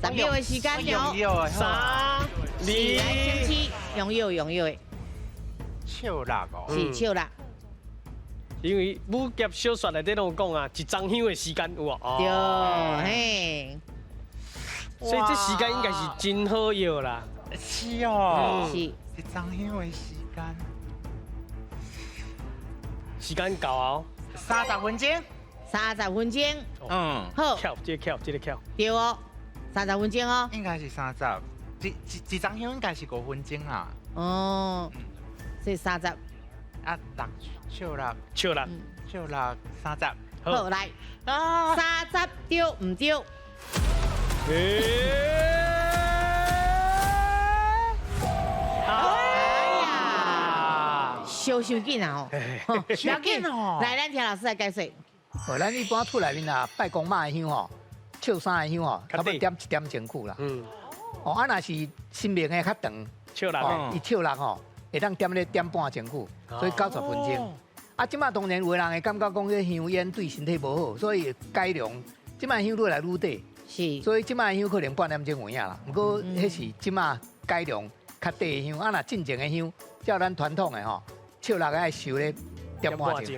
10秒的时间了， 3、来2，先起，用药的，笑辣哦，是笑啦，因为武侠小说内底拢有讲啊，一张香的时间有啊。对，哦，嘿，所以这时间应该是真好药啦。是哦，是一张香的时间时间到啊，30分钟， 30分钟，嗯，好，跳，这个跳。对哦，30分钟哦，应该是30，一张香应该是5分钟啦，哦，所以30，啊，笑辣笑啦，笑辣30，好来啊， ，30对唔对？哎呀，收紧啊哦，不要紧哦来，咱听老师来解说。哦，咱一般厝内面啊，拜公妈的香吼，笑衫的香吼，差不多点1点前久啦。哦，啊，若是新明的较长，笑啦，哦，伊笑人吼，会当点咧点半前久，所以90分钟。啊，即马当然有的人会感觉讲迄香烟对身体无好，所以改良，即马香愈来愈短，是，所以即马香可能半点钟有影啦。不过迄是即马改良较短的香，啊，若进前的香，照咱传统的吼，笑人爱收咧点半钟。